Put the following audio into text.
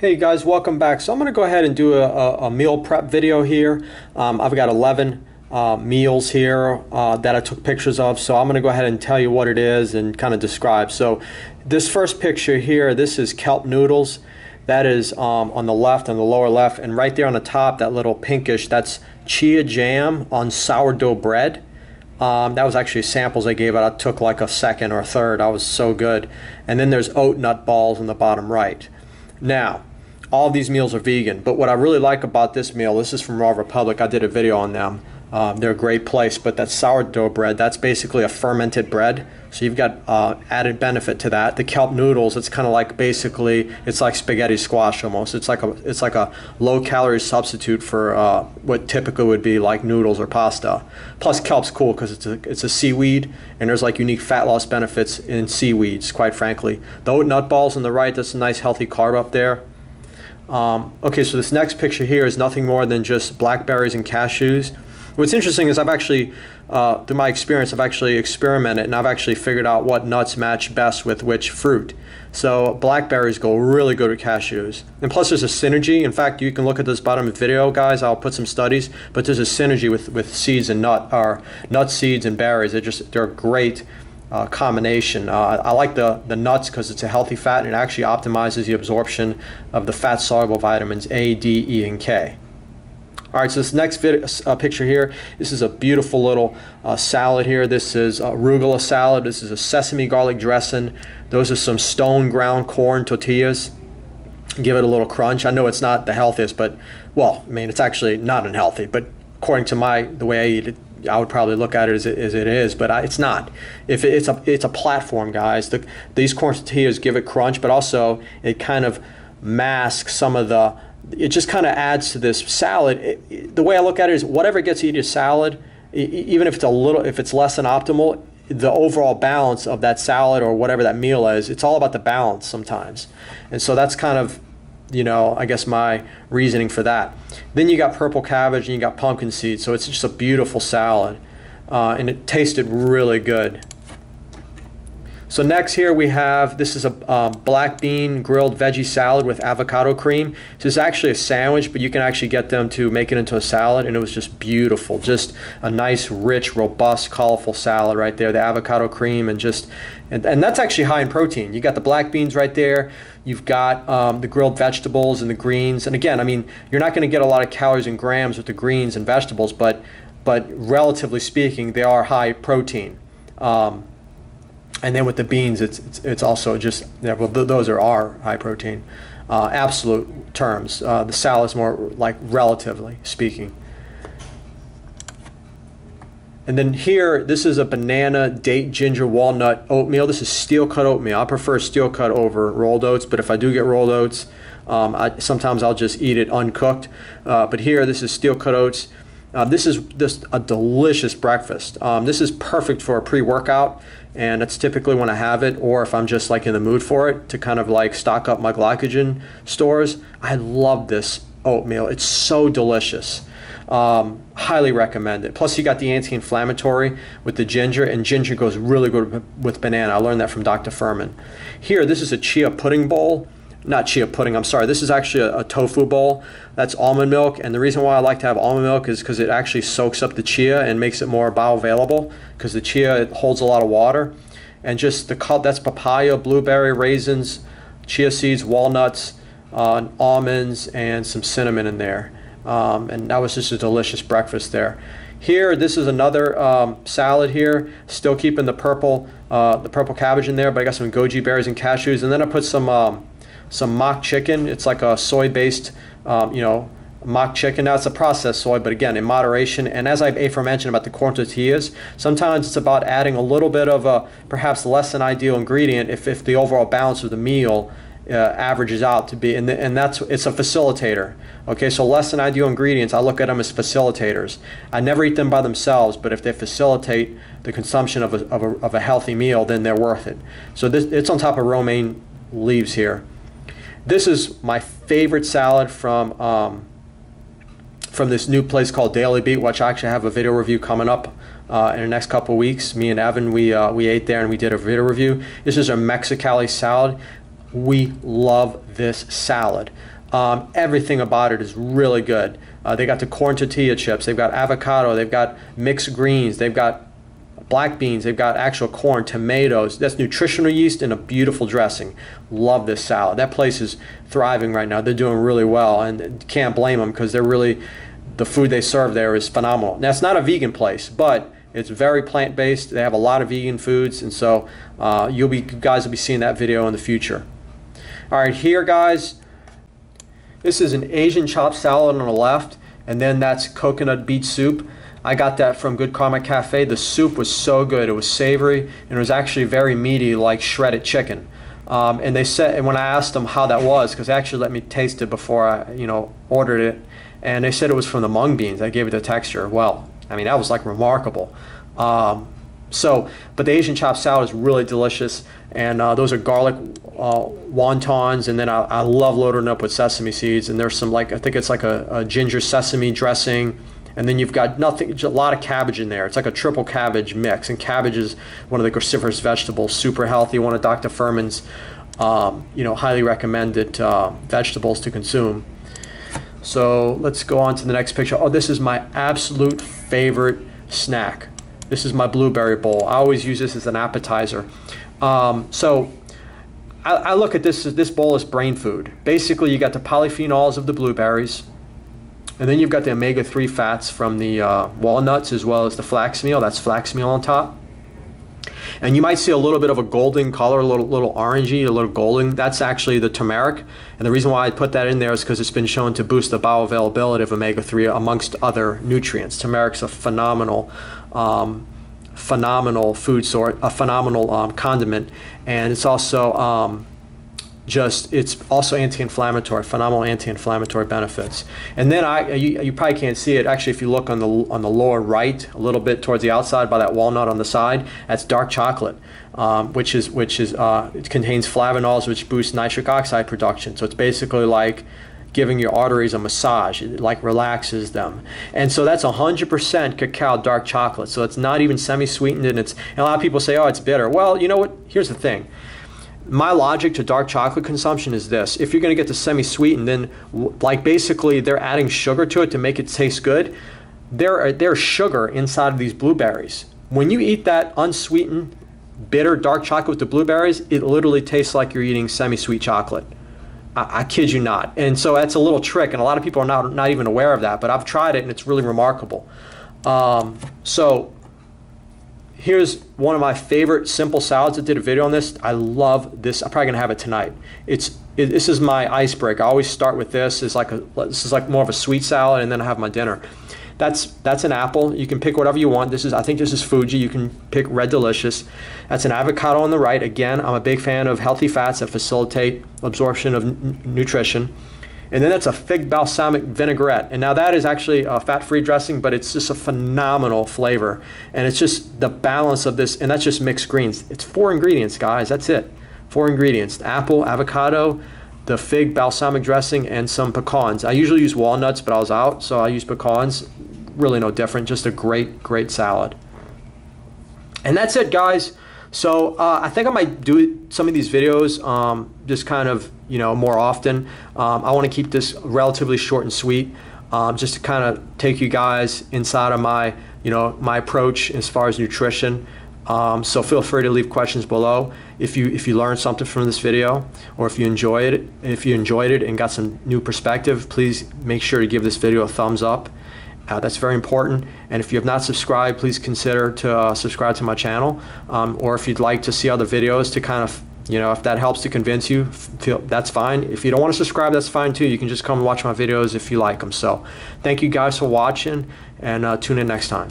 Hey guys, welcome back. So I'm going to go ahead and do a meal prep video here. I've got 11 meals here that I took pictures of. So I'm going to go ahead and tell you what it is and kind of describe. So this first picture here, this is kelp noodles. That is on the left, on the lower left. And right there on the top, that little pinkish, that's chia jam on sourdough bread. That was actually samples I gave it. I took like a second or a third. That was so good. And then there's oat nut balls in the bottom right. Now, all of these meals are vegan, but what I really like about this meal, this is from Raw Republic. I did a video on them. They're a great place, but that sourdough bread, that's basically a fermented bread. So you've got added benefit to that. The kelp noodles, it's kind of like basically, it's like spaghetti squash almost. It's like a low-calorie substitute for what typically would be like noodles or pasta. Plus, kelp's cool because it's a seaweed, and there's like unique fat loss benefits in seaweeds, quite frankly. The oat nut balls on the right, that's a nice healthy carb up there. Okay, so this next picture here is nothing more than just blackberries and cashews. What's interesting is I've actually, through my experience, I've actually experimented and I've actually figured out what nuts match best with which fruit. So blackberries go really good with cashews. And plus there's a synergy. In fact, you can look at this bottom video, guys. I'll put some studies, but there's a synergy with seeds and nut seeds and berries. They're a great combination. I like the nuts because it's a healthy fat and it actually optimizes the absorption of the fat-soluble vitamins A, D, E, and K. All right, so this next picture here, this is a beautiful little salad here. This is arugula salad. This is a sesame garlic dressing. Those are some stone ground corn tortillas. Give it a little crunch. I know it's not the healthiest, but, well, I mean, it's actually not unhealthy, but according to the way I eat it, I would probably look at it as it is, but it's not. It's a platform, guys. These corn tortillas give it crunch, but also it kind of masks some of it just kind of adds to this salad. The way I look at it is whatever gets you to salad, even if it's less than optimal, the overall balance of that salad or whatever that meal is, it's all about the balance sometimes. And so that's kind of, I guess my reasoning for that. Then you got purple cabbage and you got pumpkin seeds, so it's just a beautiful salad, and it tasted really good. So next here we have, this is a black bean grilled veggie salad with avocado cream. So it's actually a sandwich, but you can actually get them to make it into a salad, and it was just beautiful. Just a nice, rich, robust, colorful salad right there. The avocado cream and that's actually high in protein. You got the black beans right there. You've got the grilled vegetables and the greens. And again, I mean, you're not going to get a lot of calories and grams with the greens and vegetables, but relatively speaking, they are high protein. And then with the beans, it's also just, well, those are high protein. Absolute terms. The salad is more like relatively speaking. And then here, this is a banana, date, ginger, walnut oatmeal. This is steel cut oatmeal. I prefer steel cut over rolled oats, but if I do get rolled oats, sometimes I'll just eat it uncooked. But here, this is steel cut oats. This is just a delicious breakfast. This is perfect for a pre-workout, and that's typically when I have it, or if I'm just like in the mood for it, to kind of like stock up my glycogen stores. I love this oatmeal. It's so delicious. Highly recommend it. Plus you got the anti-inflammatory with the ginger, and ginger goes really good with banana. I learned that from Dr. Furman. Here, this is a chia pudding bowl. Not chia pudding, I'm sorry. This is actually a tofu bowl. That's almond milk, and the reason why I like to have almond milk is because it actually soaks up the chia and makes it more bioavailable, because the chia, it holds a lot of water. And just that's papaya, blueberry, raisins, chia seeds, walnuts, almonds, and some cinnamon in there. And that was just a delicious breakfast there. Here, this is another salad here, still keeping the purple cabbage in there, but I got some goji berries and cashews, and then I put some mock chicken. It's like a soy-based, mock chicken. Now it's a processed soy, but again, in moderation. And as I aforementioned about the corn tortillas, sometimes it's about adding a little bit of a perhaps less than ideal ingredient if the overall balance of the meal averages out to be, and it's a facilitator. Okay, so less than ideal ingredients, I look at them as facilitators. I never eat them by themselves, but if they facilitate the consumption of a healthy meal, then they're worth it. So it's on top of romaine leaves here. This is my favorite salad from this new place called Daily Beat, which I actually have a video review coming up in the next couple of weeks. Me and Evan, we ate there and we did a video review. This is a Mexicali salad. We love this salad. Everything about it is really good. They got the corn tortilla chips, they've got avocado, they've got mixed greens, they've got black beans, they've got actual corn, tomatoes. That's nutritional yeast and a beautiful dressing. Love this salad. That place is thriving right now. They're doing really well, and can't blame them because the food they serve there is phenomenal. Now, it's not a vegan place, but it's very plant-based. They have a lot of vegan foods, and so you guys will be seeing that video in the future. All right, here, guys, this is an Asian chopped salad on the left, and then that's coconut beet soup. I got that from Good Karma Cafe. The soup was so good. It was savory, and it was actually very meaty, like shredded chicken. And they said, and when I asked them how that was, because they actually let me taste it before I, ordered it, and they said it was from the mung beans. I gave it the texture. Well, I mean, that was like remarkable. But the Asian chopped salad is really delicious, and those are garlic wontons, and then I love loading up with sesame seeds, and there's some, like, I think it's like a ginger sesame dressing, and then you've got a lot of cabbage in there. It's like a triple cabbage mix, and cabbage is one of the cruciferous vegetables, super healthy, one of Dr. Furman's highly recommended vegetables to consume. So let's go on to the next picture. Oh, this is my absolute favorite snack. This is my blueberry bowl. I always use this as an appetizer. So I look at this bowl as brain food. Basically, you got the polyphenols of the blueberries, and then you've got the omega-3 fats from the walnuts, as well as the flax meal. That's flax meal on top. And you might see a little bit of a golden color, a little orangey, a little golden. That's actually the turmeric. And the reason why I put that in there is because it's been shown to boost the bioavailability of omega-3 amongst other nutrients. Turmeric's a phenomenal food source, a phenomenal condiment, and it's also it's also anti-inflammatory, phenomenal anti-inflammatory benefits. And then you probably can't see it. Actually, if you look on the lower right, a little bit towards the outside by that walnut on the side, that's dark chocolate, which it contains flavonols, which boost nitric oxide production. So it's basically like giving your arteries a massage. It like relaxes them. And so that's 100% cacao dark chocolate. So it's not even semi-sweetened, and a lot of people say, oh, it's bitter. Well, you know what? Here's the thing. My logic to dark chocolate consumption is this. If you're going to get the semi-sweetened, then like basically they're adding sugar to it to make it taste good. There's sugar inside of these blueberries. When you eat that unsweetened, bitter dark chocolate with the blueberries, it literally tastes like you're eating semi-sweet chocolate. I kid you not. And so that's a little trick, and a lot of people are not even aware of that, but I've tried it and it's really remarkable. So here's one of my favorite simple salads. I did a video on this. I love this. I'm probably gonna have it tonight. This is my icebreaker. I always start with this. This is like more of a sweet salad, and then I have my dinner. That's an apple. You can pick whatever you want. I think this is Fuji. You can pick Red Delicious. That's an avocado on the right. Again, I'm a big fan of healthy fats that facilitate absorption of nutrition. And then that's a fig balsamic vinaigrette. And now that is actually a fat-free dressing, but it's just a phenomenal flavor. And it's just the balance of this, and that's just mixed greens. It's 4 ingredients, guys. That's it. 4 ingredients: apple, avocado, the fig balsamic dressing, and some pecans. I usually use walnuts, but I was out, so I use pecans. Really no different. Just a great salad. And that's it, guys. So I think I might do some of these videos just kind of, more often. I want to keep this relatively short and sweet, just to kind of take you guys inside of my, my approach as far as nutrition. So feel free to leave questions below if you learned something from this video, or if you enjoyed it and got some new perspective. Please make sure to give this video a thumbs up. That's very important. And if you have not subscribed, please consider to subscribe to my channel. Or if you'd like to see other videos to kind of, if that helps to convince you, that's fine. If you don't want to subscribe, that's fine too. You can just come and watch my videos if you like them. So thank you guys for watching, and tune in next time.